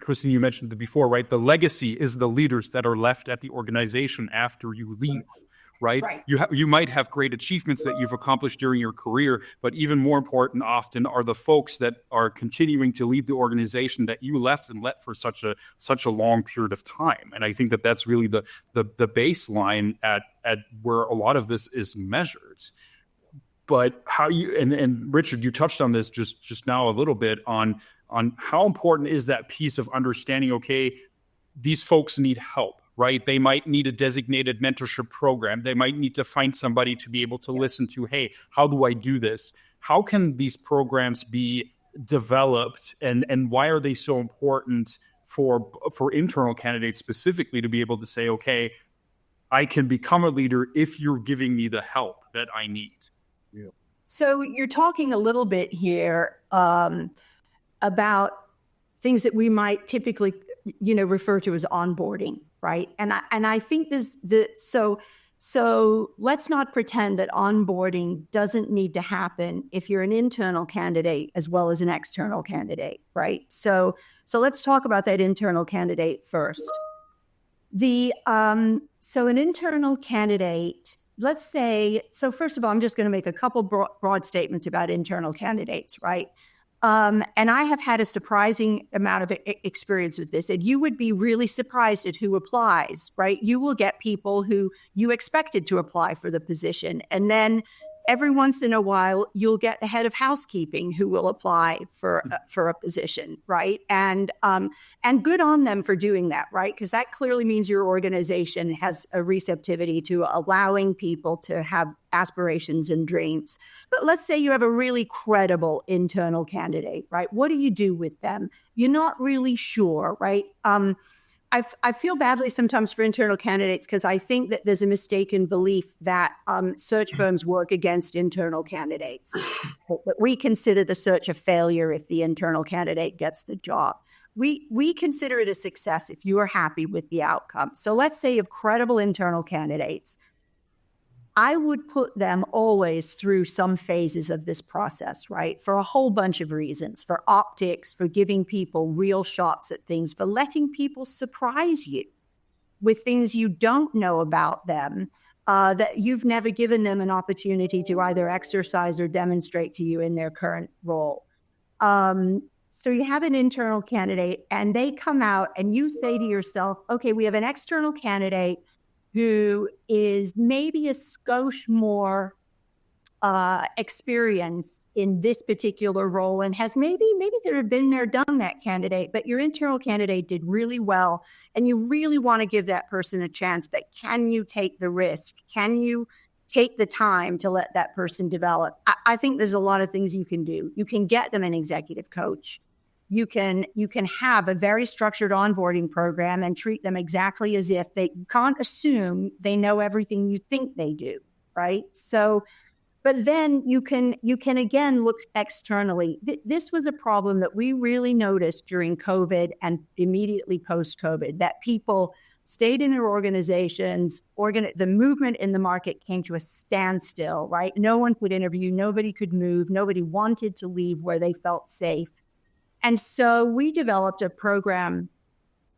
Christine, you mentioned it before, right? The legacy is the leaders that are left at the organization after you leave. Right? You might have great achievements that you've accomplished during your career, but even more important often are the folks that are continuing to lead the organization that you left and let for such a long period of time. And I think that that's really the baseline at where a lot of this is measured. But how you and Richard, you touched on this just now a little bit on how important is that piece of understanding, okay, these folks need help. Right? They might need a designated mentorship program. They might need to find somebody to be able to listen to, hey, how do I do this? How can these programs be developed and why are they so important for internal candidates specifically to be able to say, okay, I can become a leader if you're giving me the help that I need? Yeah. So you're talking a little bit here about things that we might typically, refer to as onboarding, right? And I think so let's not pretend that onboarding doesn't need to happen if you're an internal candidate as well as an external candidate, right? So let's talk about that internal candidate first. So an internal candidate, let's say, so first of all, I'm just going to make a couple broad statements about internal candidates, right? And I have had a surprising amount of experience with this, and you would be really surprised at who applies, right? You will get people who you expected to apply for the position. And then every once in a while, you'll get the head of housekeeping who will apply for a position, right? And good on them for doing that, right? Because that clearly means your organization has a receptivity to allowing people to have aspirations and dreams. But let's say you have a really credible internal candidate, right? What do you do with them? You're not really sure, right? I feel badly sometimes for internal candidates because I think that there's a mistaken belief that search firms work against internal candidates. But we consider the search a failure if the internal candidate gets the job. We consider it a success if you are happy with the outcome. So let's say you have credible internal candidates. I would put them always through some phases of this process, right? For a whole bunch of reasons, for optics, for giving people real shots at things, for letting people surprise you with things you don't know about them, that you've never given them an opportunity to either exercise or demonstrate to you in their current role. So you have an internal candidate and they come out and you say to yourself, okay, we have an external candidate who is maybe a skosh more experienced in this particular role and has maybe there have been there, done that candidate, but your internal candidate did really well and you really want to give that person a chance, but can you take the risk? Can you take the time to let that person develop? I think there's a lot of things you can do. You can get them an executive coach. You can have a very structured onboarding program and treat them exactly as if they can't assume they know everything you think they do, right? So, but then you can again look externally. This was a problem that we really noticed during COVID and immediately post-COVID, that people stayed in their organizations. The movement in the market came to a standstill, right? No one could interview, nobody could move, nobody wanted to leave where they felt safe. And so we developed a program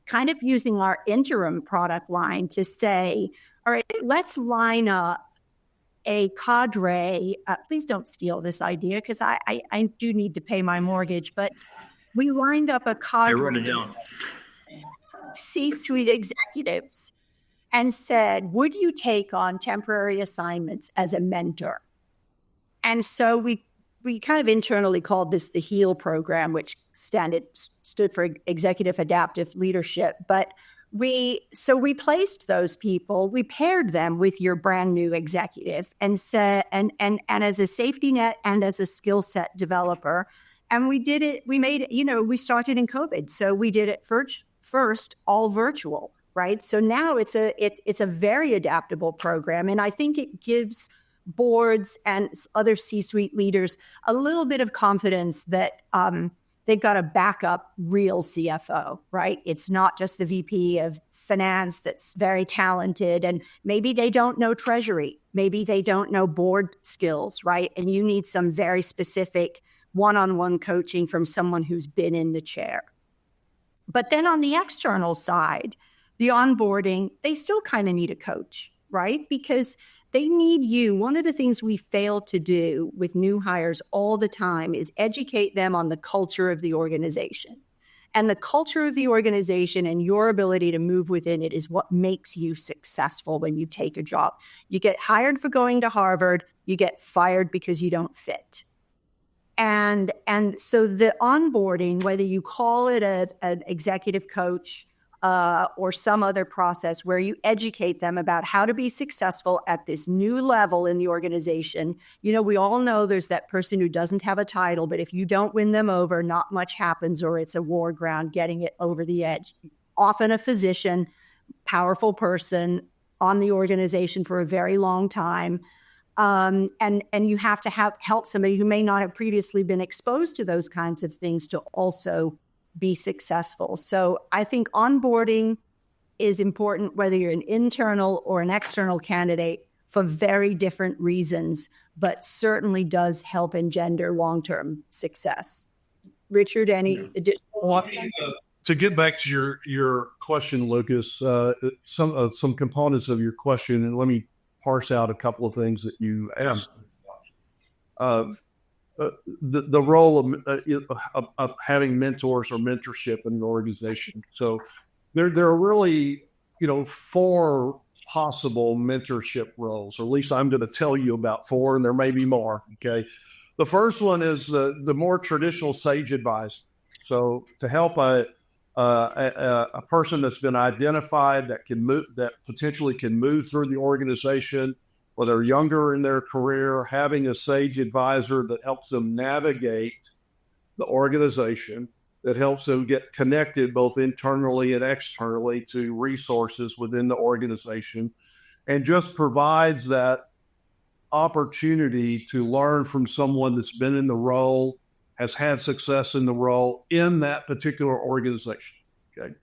kind of using our interim product line to say, all right, let's line up a cadre. Please don't steal this idea because I do need to pay my mortgage. But we lined up a cadre. I wrote it down. C-suite executives and said, would you take on temporary assignments as a mentor? And so we kind of internally called this the HEAL program, which stood for Executive Adaptive Leadership. But we placed those people, we paired them with your brand new executive and said, and as a safety net and as a skill set developer. And we did it, we started in COVID. So we did it first all virtual, right? So now it's a very adaptable program. And I think it gives boards and other C-suite leaders a little bit of confidence that they've got a backup real CFO, right? It's not just the VP of finance that's very talented and maybe they don't know treasury, maybe they don't know board skills, right? And you need some very specific one-on-one coaching from someone who's been in the chair. But then on the external side, the onboarding, they still kind of need a coach, right? Because they need you. One of the things we fail to do with new hires all the time is educate them on the culture of the organization. And the culture of the organization and your ability to move within it is what makes you successful when you take a job. You get hired for going to Harvard, you get fired because you don't fit. And so the onboarding, whether you call it an executive coach or some other process where you educate them about how to be successful at this new level in the organization. You know, we all know there's that person who doesn't have a title, but if you don't win them over, not much happens, or it's a war ground getting it over the edge. Often a physician, powerful person on the organization for a very long time. And you have to help somebody who may not have previously been exposed to those kinds of things to also be successful. So I think onboarding is important, whether you're an internal or an external candidate, for very different reasons, but certainly does help engender long-term success. Richard, any additional? Well, to get back to your question, Lucas, some components of your question, and let me parse out a couple of things that you asked. The role of having mentors or mentorship in an organization. So there are really, 4 possible mentorship roles, or at least I'm going to tell you about 4, and there may be more. Okay. The first one is the more traditional sage advisor. So to help a person that's been identified that can move, that potentially can move through the organization, or they're younger in their career, having a sage advisor that helps them navigate the organization, that helps them get connected both internally and externally to resources within the organization, and just provides that opportunity to learn from someone that's been in the role, has had success in the role in that particular organization. Okay.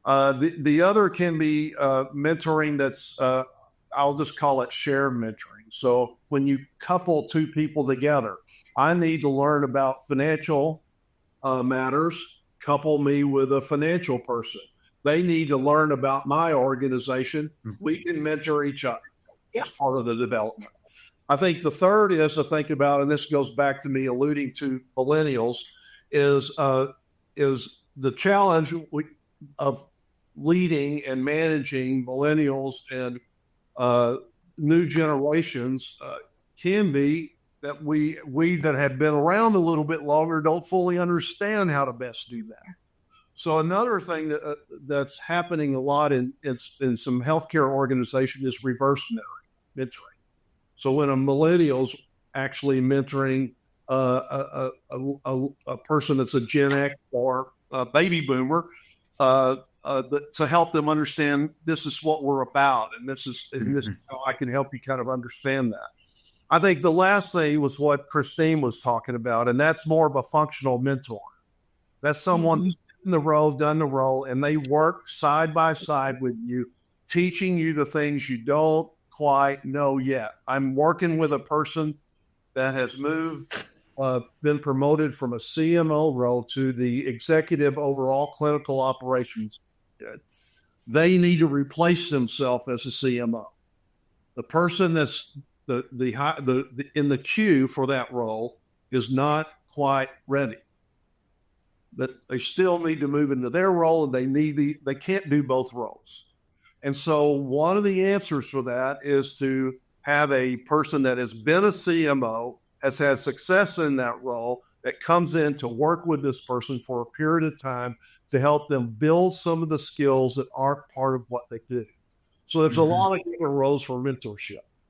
The other can be mentoring that's, I'll just call it shared mentoring. So when you couple 2 people together, I need to learn about financial matters, couple me with a financial person. They need to learn about my organization. We can mentor each other as part of the development. I think the third is to think about, and this goes back to me alluding to millennials, is the challenge of leading and managing millennials and new generations can be that we that have been around a little bit longer don't fully understand how to best do that. So another thing that's happening a lot in some healthcare organizations is reverse mentoring. So when a millennial's actually mentoring a person that's a Gen X or a baby boomer, to help them understand this is what we're about, and this is how I can help you kind of understand that. I think the last thing was what Christine was talking about, and that's more of a functional mentor. That's someone who's in the role, done the role, and they work side by side with you, teaching you the things you don't quite know yet. I'm working with a person that has been promoted from a CMO role to the executive overall clinical operations. They need to replace themselves as a CMO. The person that's in the queue for that role is not quite ready. But they still need to move into their role, and they can't do both roles. And so one of the answers for that is to have a person that has been a CMO, has had success in that role, that comes in to work with this person for a period of time to help them build some of the skills that aren't part of what they do. So there's a lot of different roles for mentorship.